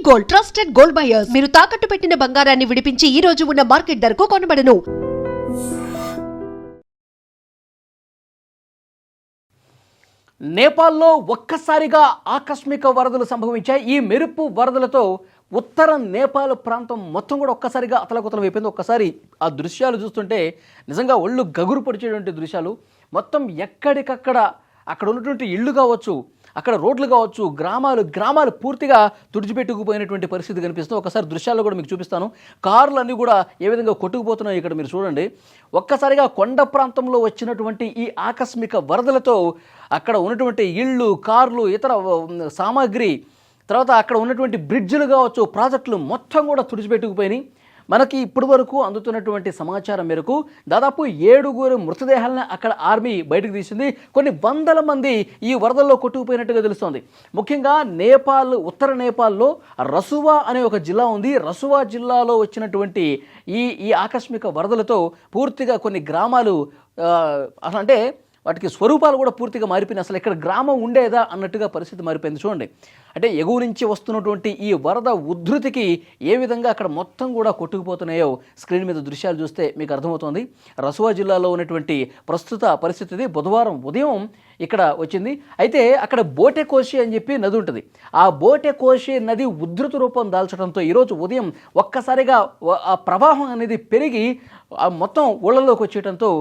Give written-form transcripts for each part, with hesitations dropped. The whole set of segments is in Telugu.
Gold, trusted gold buyers. మీరు తాకట్టు పెట్టిన బంగారాన్ని విడిపించి ఈ రోజు ఉన్న మార్కెట్ ధరకు కొనబడను. నేపాల్లో ఒక్కసారిగా ఆకస్మిక వరదలు సంభవించాయి. ఈ మెరుపు వరదలతో ఉత్తర నేపాల్ ప్రాంతం మొత్తం కూడా ఒక్కసారిగా అతలకుతలం అయిపోయింది. ఒక్కసారి ఆ దృశ్యాలు చూస్తుంటే నిజంగా ఒళ్ళు గగురు పొడిచేటువంటి దృశ్యాలు. మొత్తం ఎక్కడికక్కడ అక్కడ ఉన్నటువంటి ఇళ్ళు కావచ్చు, అక్కడ రోడ్లు కావచ్చు, గ్రామాలు పూర్తిగా తుడిచిపెట్టుకుపోయినటువంటి పరిస్థితి కనిపిస్తుంది. ఒకసారి దృశ్యాల్లో కూడా మీకు చూపిస్తాను. కార్లు అన్నీ కూడా ఏ విధంగా కొట్టుకుపోతున్నాయి ఇక్కడ మీరు చూడండి. ఒక్కసారిగా కొండ ప్రాంతంలో వచ్చినటువంటి ఈ ఆకస్మిక వరదలతో అక్కడ ఉన్నటువంటి ఇళ్ళు, కార్లు, ఇతర సామాగ్రి, తర్వాత అక్కడ ఉన్నటువంటి బ్రిడ్జ్లు కావచ్చు, ప్రాజెక్టులు మొత్తం కూడా తుడిచిపెట్టుకుపోయినాయి. మనకి ఇప్పటి వరకు అందుతున్నటువంటి సమాచారం మేరకు దాదాపు 7 మృతదేహాలను అక్కడ ఆర్మీ బయటకు తీసింది. కొన్ని వందల మంది ఈ వరదల్లో కొట్టుకుపోయినట్టుగా తెలుస్తోంది. ముఖ్యంగా నేపాల్, ఉత్తర నేపాల్లో రసువా అనే ఒక జిల్లా ఉంది. రసువా జిల్లాలో వచ్చినటువంటి ఈ ఆకస్మిక వరదలతో పూర్తిగా కొన్ని గ్రామాలు అంటే వాటికి స్వరూపాలు కూడా పూర్తిగా మారిపోయినాయి. అసలు ఇక్కడ గ్రామం ఉండేదా అన్నట్టుగా పరిస్థితి మారిపోయింది. చూడండి, అంటే ఎగువ నుంచి వస్తున్నటువంటి ఈ వరద ఉధృతికి ఏ విధంగా అక్కడ మొత్తం కూడా కొట్టుకుపోతున్నాయో స్క్రీన్ మీద దృశ్యాలు చూస్తే మీకు అర్థమవుతుంది. రసువా జిల్లాలో ఉన్నటువంటి ప్రస్తుత పరిస్థితి బుధవారం ఉదయం ఇక్కడ వచ్చింది. అయితే అక్కడ బోటెకోషి అని చెప్పి నది ఉంటుంది. ఆ బోటెకోషి నది ఉధృత రూపం దాల్చడంతో ఈరోజు ఉదయం ఒక్కసారిగా ఆ ప్రవాహం అనేది పెరిగి మొత్తం ఊళ్ళలోకి వచ్చేయడంతో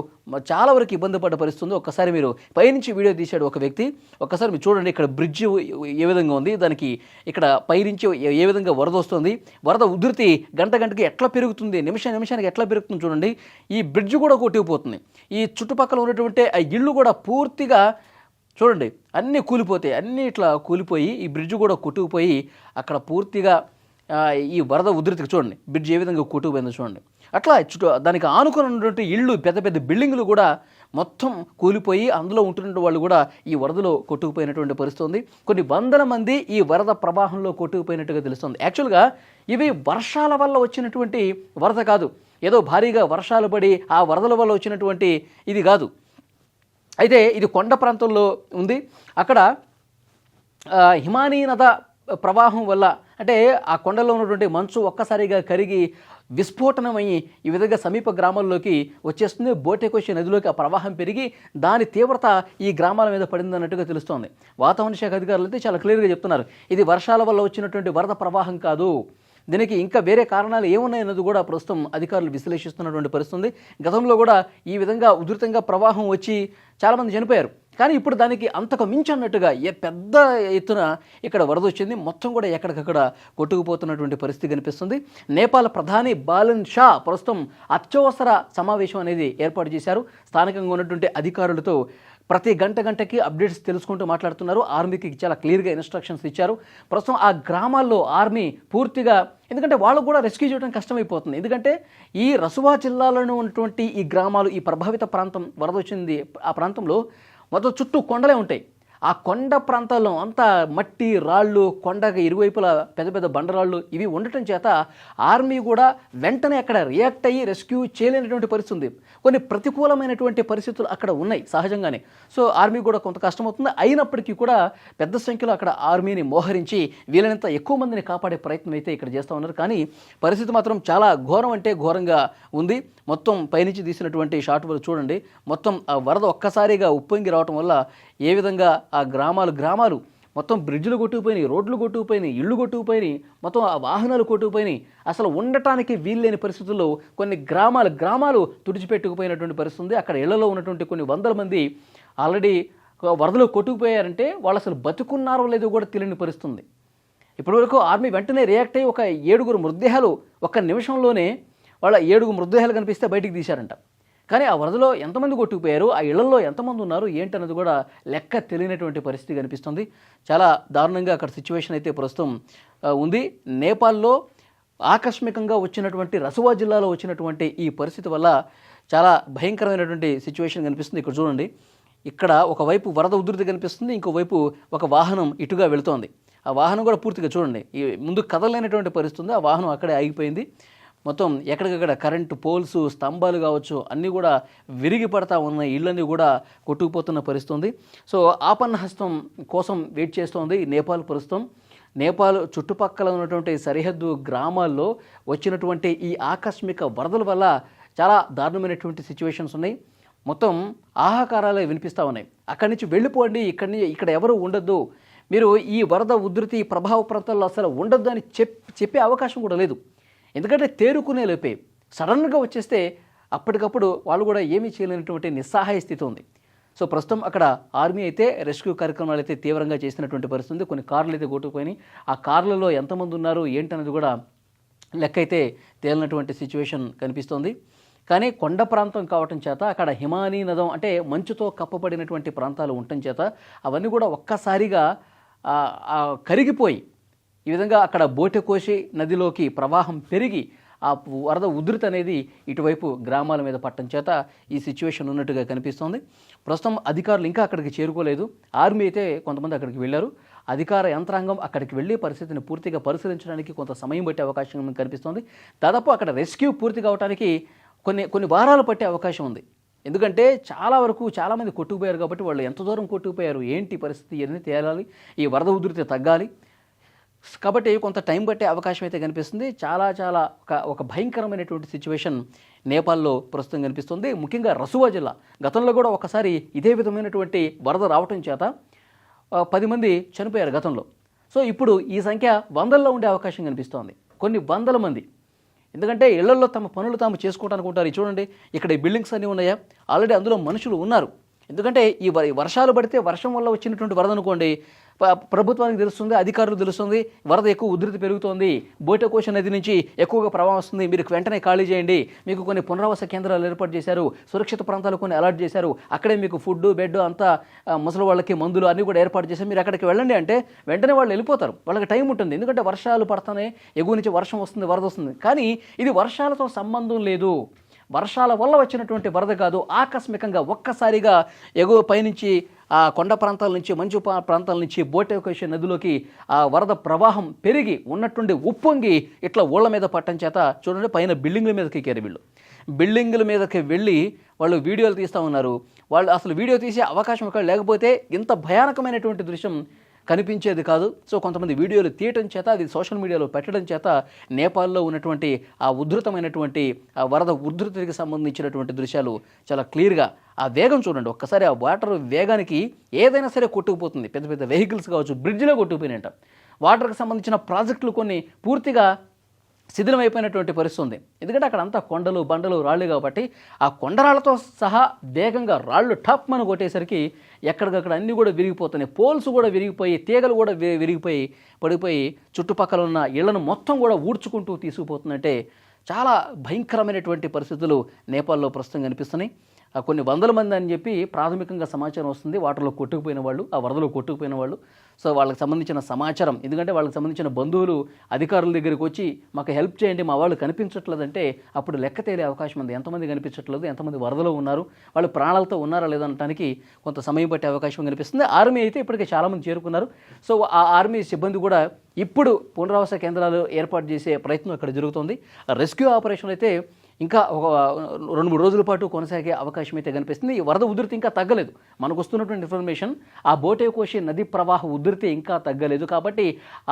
చాలా వరకు ఇబ్బంది పడ్డ పరిస్థితుంది. ఒక్కసారి మీరు పైనుంచి వీడియో తీశాడు ఒక వ్యక్తి. ఒక్కసారి మీరు చూడండి, ఇక్కడ బ్రిడ్జ్ ఏ విధంగా ఉంది, దానికి ఇక్కడ పైనుంచి ఏ విధంగా వరద వస్తుంది, వరద ఉధృతి గంటకి ఎట్లా పెరుగుతుంది, నిమిషానికి ఎట్లా పెరుగుతుంది చూడండి. ఈ బ్రిడ్జ్ కూడా కొట్టుకుపోతుంది. ఈ చుట్టుపక్కల ఉన్నటువంటి ఆ ఇళ్ళు కూడా పూర్తిగా చూడండి అన్నీ కూలిపోతాయి. అన్నీ ఇట్లా కూలిపోయి ఈ బ్రిడ్జ్ కూడా కొట్టుకుపోయి అక్కడ పూర్తిగా ఈ వరద ఉధృతికి చూడండి బ్రిడ్జ్ ఏ విధంగా కొట్టుకుపోయిందో చూడండి. అట్లా దానికి ఆనుకుని ఉన్నటువంటి ఇళ్ళు, పెద్ద బిల్డింగులు కూడా మొత్తం కూలిపోయి అందులో ఉంటున్న వాళ్ళు కూడా ఈ వరదలో కొట్టుకుపోయినటువంటి పరిస్థితి ఉంది. కొన్ని వందల మంది ఈ వరద ప్రవాహంలో కొట్టుకుపోయినట్టుగా తెలుస్తుంది. యాక్చువల్గా ఇవి వర్షాల వల్ల వచ్చినటువంటి వరద కాదు, ఏదో భారీగా వర్షాలు పడి ఆ వరదల వల్ల వచ్చినటువంటి ఇది కాదు. అయితే ఇది కొండ ప్రాంతంలో ఉంది. అక్కడ హిమానీ నద ప్రవాహం వల్ల అంటే ఆ కొండలో ఉన్నటువంటి మంచు ఒక్కసారిగా కరిగి విస్ఫోటనమయ్యి ఈ విధంగా సమీప గ్రామాల్లోకి వచ్చేస్తుంది. బోటెకోషి నదిలోకి ఆ ప్రవాహం పెరిగి దాని తీవ్రత ఈ గ్రామాల మీద పడిందన్నట్టుగా తెలుస్తోంది. వాతావరణ శాఖ అధికారులు అయితే చాలా క్లియర్గా చెప్తున్నారు, ఇది వర్షాల వల్ల వచ్చినటువంటి వరద ప్రవాహం కాదు, దీనికి ఇంకా వేరే కారణాలు ఏమున్నాయన్నది కూడా ప్రస్తుతం అధికారులు విశ్లేషిస్తున్నటువంటి పరిస్థితి. గతంలో కూడా ఈ విధంగా ఉధృతంగా ప్రవాహం వచ్చి చాలామంది చనిపోయారు. కానీ ఇప్పుడు దానికి అంతకు మించి అన్నట్టుగా పెద్ద ఎత్తున ఇక్కడ వరద వచ్చింది. మొత్తం కూడా ఎక్కడికక్కడ కొట్టుకుపోతున్నటువంటి పరిస్థితి కనిపిస్తుంది. నేపాల్ ప్రధాని బాలన్ షా ప్రస్తుతం అత్యవసర సమావేశం అనేది ఏర్పాటు చేశారు. స్థానికంగా ఉన్నటువంటి అధికారులతో ప్రతి గంటకి అప్డేట్స్ తెలుసుకుంటూ మాట్లాడుతున్నారు. ఆర్మీకి చాలా క్లియర్గా ఇన్స్ట్రక్షన్స్ ఇచ్చారు. ప్రస్తుతం ఆ గ్రామాల్లో ఆర్మీ పూర్తిగా, ఎందుకంటే వాళ్ళకు కూడా రెస్క్యూ చేయడం కష్టమైపోతుంది. ఎందుకంటే ఈ రసువా జిల్లాలో ఉన్నటువంటి ఈ గ్రామాలు, ఈ ప్రభావిత ప్రాంతం వరద వచ్చింది, ఆ ప్రాంతంలో మొత్తం చుట్టూ కొండలే ఉంటాయి. ఆ కొండ ప్రాంతాల్లో అంతా మట్టి, రాళ్ళు, కొండకి ఇరువైపులా పెద్ద బండరాళ్ళు ఇవి ఉండటం చేత ఆర్మీ కూడా వెంటనే అక్కడ రియాక్ట్ అయ్యి రెస్క్యూ చేయలేనటువంటి పరిస్థితి ఉంది. కొన్ని ప్రతికూలమైనటువంటి పరిస్థితులు అక్కడ ఉన్నాయి సహజంగానే. సో ఆర్మీ కూడా కొంత కష్టమవుతుంది. అయినప్పటికీ కూడా పెద్ద సంఖ్యలో అక్కడ ఆర్మీని మోహరించి వీలైనంత ఎక్కువ మందిని కాపాడే ప్రయత్నం అయితే ఇక్కడ చేస్తూ ఉన్నారు. కానీ పరిస్థితి మాత్రం చాలా ఘోరం అంటే ఘోరంగా ఉంది. మొత్తం పైనుంచి తీసినటువంటి షాట్ వల్ల చూడండి, మొత్తం ఆ వరద ఒక్కసారిగా ఉప్పొంగి రావటం వల్ల ఏ విధంగా ఆ గ్రామాలు మొత్తం బ్రిడ్జ్లు కొట్టుకుపోయినాయి, రోడ్లు కొట్టుకుపోయినాయి, ఇళ్ళు కొట్టుకుపోయినాయి, మొత్తం ఆ వాహనాలు కొట్టుకుపోయినాయి. అసలు ఉండటానికి వీల్లేని పరిస్థితుల్లో కొన్ని గ్రామాలు తుడిచిపెట్టుకుపోయినటువంటి పరిస్థితి ఉంది. అక్కడ ఇళ్లలో ఉన్నటువంటి కొన్ని వందల మంది ఆల్రెడీ వరదలో కొట్టుకుపోయారంటే వాళ్ళు అసలు బతుకున్నారో లేదో కూడా తెలియని పరిస్థితుంది. ఇప్పటివరకు ఆర్మీ వెంటనే రియాక్ట్ అయ్యి ఒక 7 మృతదేహాలు ఒక్క నిమిషంలోనే వాళ్ళ 7 మృతదేహాలు కనిపిస్తే బయటికి తీశారంట. కానీ ఆ వరదలో ఎంతమంది కొట్టుకుపోయారు, ఆ ఇళ్లలో ఎంతమంది ఉన్నారు ఏంటన్నది కూడా లెక్క తెలియనటువంటి పరిస్థితి కనిపిస్తుంది. చాలా దారుణంగా అక్కడ సిచ్యువేషన్ అయితే ప్రస్తుతం ఉంది. నేపాల్లో ఆకస్మికంగా వచ్చినటువంటి రసువా జిల్లాలో వచ్చినటువంటి ఈ పరిస్థితి వల్ల చాలా భయంకరమైనటువంటి సిచ్యువేషన్ కనిపిస్తుంది. ఇక్కడ చూడండి, ఇక్కడ ఒకవైపు వరద ఉధృతి కనిపిస్తుంది, ఇంకోవైపు ఒక వాహనం ఇటుగా వెళుతోంది. ఆ వాహనం కూడా పూర్తిగా చూడండి ఈ ముందు కదలలేనటువంటి పరిస్థితి ఉంది. ఆ వాహనం అక్కడే ఆగిపోయింది. మొత్తం ఎక్కడికక్కడ కరెంటు పోల్స్, స్తంభాలు కావచ్చు అన్నీ కూడా విరిగి పడతా ఉన్న ఇళ్ళన్నీ కూడా కొట్టుకుపోతున్న పరిస్థితి ఉంది. సో ఆపన్న హస్తం కోసం వెయిట్ చేస్తోంది నేపాల్ ప్రస్తుతం. నేపాల్ చుట్టుపక్కల ఉన్నటువంటి సరిహద్దు గ్రామాల్లో వచ్చినటువంటి ఈ ఆకస్మిక వరదల వల్ల చాలా దారుణమైనటువంటి సిచ్యువేషన్స్ ఉన్నాయి. మొత్తం ఆహాకారాలే వినిపిస్తూ ఉన్నాయి. అక్కడి నుంచి వెళ్ళిపోండి, ఇక్కడ ఎవరు ఉండొద్దు, మీరు ఈ వరద ఉధృతి ప్రభావ ప్రాంతాల్లో అసలు ఉండొద్దు అని చెప్పే అవకాశం కూడా లేదు. ఎందుకంటే తేరుకునే లోపే సడన్గా వచ్చేస్తే అప్పటికప్పుడు వాళ్ళు కూడా ఏమీ చేయలేనటువంటి నిస్సహాయ స్థితి ఉంది. సో ప్రస్తుతం అక్కడ ఆర్మీ అయితే రెస్క్యూ కార్యక్రమాలు అయితే తీవ్రంగా చేసినటువంటి పరిస్థితి ఉంది. కొన్ని కార్లు అయితే కొట్టుకుపోయినాయి. ఆ కార్లలో ఎంతమంది ఉన్నారు ఏంటనేది కూడా లెక్క అయితే తేలినటువంటి సిచ్యువేషన్ కనిపిస్తోంది. కానీ కొండ ప్రాంతం కావటం చేత అక్కడ హిమానీ నదం అంటే మంచుతో కప్పబడినటువంటి ప్రాంతాలు ఉండటం చేత అవన్నీ కూడా ఒక్కసారిగా కరిగిపోయి ఈ విధంగా అక్కడ బోటెకోషి నదిలోకి ప్రవాహం పెరిగి ఆ వరద ఉధృతి అనేది ఇటువైపు గ్రామాల మీద పట్టడం చేత ఈ సిచ్యువేషన్ ఉన్నట్టుగా కనిపిస్తోంది. ప్రస్తుతం అధికారులు ఇంకా అక్కడికి చేరుకోలేదు. ఆర్మీ అయితే కొంతమంది అక్కడికి వెళ్ళారు. అధికార యంత్రాంగం అక్కడికి వెళ్ళి పరిస్థితిని పూర్తిగా పరిశీలించడానికి కొంత సమయం పట్టే అవకాశం కనిపిస్తోంది. దాదాపు అక్కడ రెస్క్యూ పూర్తి కావడానికి కొన్ని వారాలు పట్టే అవకాశం ఉంది. ఎందుకంటే చాలామంది కొట్టుకుపోయారు కాబట్టి వాళ్ళు ఎంత దూరం కొట్టుకుపోయారు, ఏంటి పరిస్థితి ఇవన్నీ తేలాలి, ఈ వరద ఉధృతి తగ్గాలి. కాబట్టి కొంత టైం పట్టే అవకాశం అయితే కనిపిస్తుంది. చాలా ఒక భయంకరమైనటువంటి సిచ్యువేషన్ నేపాల్లో ప్రస్తుతం కనిపిస్తుంది. ముఖ్యంగా రసువా జిల్లా గతంలో కూడా ఒకసారి ఇదే విధమైనటువంటి వరద రావటం చేత 10 మంది చనిపోయారు గతంలో. సో ఇప్పుడు ఈ సంఖ్య వందల్లో ఉండే అవకాశం కనిపిస్తోంది. కొన్ని వందల మంది. ఎందుకంటే ఇళ్లలో తమ పనులు తాము చేసుకోవడానికి ఉంటారు. చూడండి, ఇక్కడ ఈ బిల్డింగ్స్ అన్నీ ఉన్నాయా, ఆల్రెడీ అందులో మనుషులు ఉన్నారు. ఎందుకంటే ఈ వర్షాలు పడితే వర్షం వల్ల వచ్చినటువంటి వరద అనుకోండి, ప్రభుత్వానికి తెలుస్తుంది, అధికారులు తెలుస్తుంది, వరద ఎక్కువ ఉధృతి పెరుగుతోంది, బోటెకోషి నది నుంచి ఎక్కువగా ప్రవాహం వస్తుంది, మీరు వెంటనే ఖాళీ చేయండి, మీకు కొన్ని పునరావాస కేంద్రాలు ఏర్పాటు చేశారు, సురక్షిత ప్రాంతాలు కొన్ని అలాట్ చేశారు, అక్కడే మీకు ఫుడ్ బెడ్ అంతా ముసలి వాళ్ళకి మందులు అన్నీ కూడా ఏర్పాటు చేశారు, మీరు అక్కడికి వెళ్ళండి అంటే వెంటనే వాళ్ళు వెళ్ళిపోతారు. వాళ్ళకి టైం ఉంటుంది. ఎందుకంటే వర్షాలు పడతానే, ఎగువ నుంచి వర్షం వస్తుంది, వరద వస్తుంది. కానీ ఇది వర్షాలతో సంబంధం లేదు. వర్షాల వల్ల వచ్చినటువంటి వరద కాదు. ఆకస్మికంగా ఒక్కసారిగా ఎగువ పైనుంచి ఆ కొండ ప్రాంతాల నుంచి, మంచు ప్రాంతాల నుంచి బోటెకోషి నదిలోకి ఆ వరద ప్రవాహం పెరిగి ఉన్నట్టుండి ఉప్పొంగి ఇట్లా ఊళ్ళ మీద పట్టం చేత చూడండి, పైన బిల్డింగ్ల మీదకి ఎక్కారు వీళ్ళు. బిల్డింగ్ల మీదకి వెళ్ళి వాళ్ళు వీడియోలు తీస్తూ ఉన్నారు. వాళ్ళు అసలు వీడియో తీసే అవకాశం ఇక్కడ లేకపోతే ఇంత భయానకమైనటువంటి దృశ్యం కనిపించేది కాదు. సో కొంతమంది వీడియోలు తీయటం చేత, అది సోషల్ మీడియాలో పెట్టడం చేత నేపాల్లో ఉన్నటువంటి ఆ ఉధృతమైనటువంటి ఆ వరద ఉధృతికి సంబంధించినటువంటి దృశ్యాలు చాలా క్లియర్గా, ఆ వేగం చూడండి ఒక్కసారి, ఆ వాటర్ వేగానికి ఏదైనా సరే కొట్టుకుపోతుంది. పెద్ద పెద్ద వెహికల్స్ కావచ్చు, బ్రిడ్జ్లో కొట్టుకుపోయినట్ట. వాటర్కి సంబంధించిన ప్రాజెక్టులు కొన్ని పూర్తిగా శిథిలమైపోయినటువంటి పరిస్థితి ఉంది. ఎందుకంటే అక్కడ అంతా కొండలు బండలు రాళ్ళు కాబట్టి ఆ కొండరాళ్లతో సహా వేగంగా రాళ్ళు టప్ మన కొట్టేసరికి ఎక్కడికక్కడ అన్నీ కూడా విరిగిపోతున్నాయి. పోల్స్ కూడా విరిగిపోయి, తీగలు కూడా విరిగిపోయి పడిపోయి చుట్టుపక్కల ఉన్న ఇళ్లను మొత్తం కూడా ఊడ్చుకుంటూ తీసుకుపోతుందంటే చాలా భయంకరమైనటువంటి పరిస్థితులు నేపాల్లో ప్రస్తుతం కనిపిస్తున్నాయి. కొన్ని వందల మంది అని చెప్పి ప్రాథమికంగా సమాచారం వస్తుంది. వాటర్లో కొట్టుకుపోయిన వాళ్ళు, ఆ వరదలో కొట్టుకుపోయిన వాళ్ళు. సో వాళ్ళకి సంబంధించిన సమాచారం, ఎందుకంటే వాళ్ళకి సంబంధించిన బంధువులు అధికారుల దగ్గరికి వచ్చి మాకు హెల్ప్ చేయండి, మా వాళ్ళు కనిపించట్లేదంటే అప్పుడు లెక్క తేలే అవకాశం ఉంది. ఎంతమంది కనిపించట్లేదు, ఎంతమంది వరదలో ఉన్నారు, వాళ్ళు ప్రాణాలతో ఉన్నారా లేదనడానికి కొంత సమయం పట్టే అవకాశం కనిపిస్తుంది. ఆర్మీ అయితే ఇప్పటికే చాలామంది చేరుకున్నారు. సో ఆ ఆర్మీ సిబ్బంది కూడా ఇప్పుడు పునరావాస కేంద్రాలు ఏర్పాటు చేసే ప్రయత్నం ఇక్కడ జరుగుతుంది. రెస్క్యూ ఆపరేషన్ అయితే ఇంకా ఒక 2-3 రోజుల పాటు కొనసాగే అవకాశం అయితే కనిపిస్తుంది. ఈ వరద ఉధృతి ఇంకా తగ్గలేదు. మనకు వస్తున్నటువంటి ఇన్ఫర్మేషన్, ఆ బోటెకోషి నది ప్రవాహ ఉధృతి ఇంకా తగ్గలేదు. కాబట్టి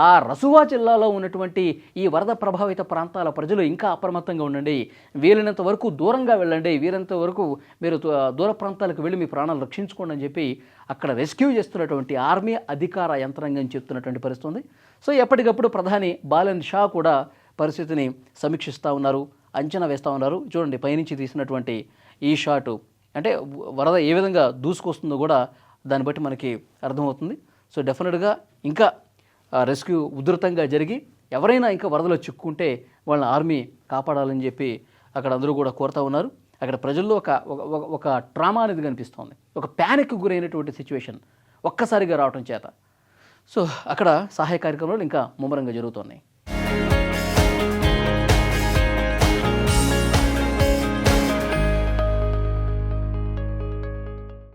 ఆ రసువా జిల్లాలో ఉన్నటువంటి ఈ వరద ప్రభావిత ప్రాంతాల ప్రజలు ఇంకా అప్రమత్తంగా ఉండండి, వీలైనంత వరకు దూరంగా వెళ్ళండి, వీలైనంత వరకు మీరు దూర ప్రాంతాలకు వెళ్ళి మీ ప్రాణాలు రక్షించుకోండి అని చెప్పి అక్కడ రెస్క్యూ చేస్తున్నటువంటి ఆర్మీ అధికార యంత్రాంగం చెప్తున్నటువంటి పరిస్థితి ఉంది. సో ఎప్పటికప్పుడు ప్రధాని బాలన్ షా కూడా పరిస్థితిని సమీక్షిస్తూ ఉన్నారు, అంచనా వేస్తూ ఉన్నారు. చూడండి, పైనుంచి తీసినటువంటి ఈ షాటు అంటే వరద ఏ విధంగా దూసుకొస్తుందో కూడా దాన్ని బట్టి మనకి అర్థమవుతుంది. సో డెఫినెట్గా ఇంకా రెస్క్యూ ఉధృతంగా జరిగి ఎవరైనా ఇంకా వరదలో చిక్కుంటే వాళ్ళని ఆర్మీ కాపాడాలని చెప్పి అక్కడ అందరూ కూడా కోరుతూ ఉన్నారు. అక్కడ ప్రజల్లో ఒక ట్రామా అనేది కనిపిస్తోంది, ఒక ప్యానిక్ గురైనటువంటి సిచ్యువేషన్ ఒక్కసారిగా రావటం చేత. సో అక్కడ సహాయ కార్యక్రమాలు ఇంకా ముమ్మరంగా జరుగుతున్నాయి.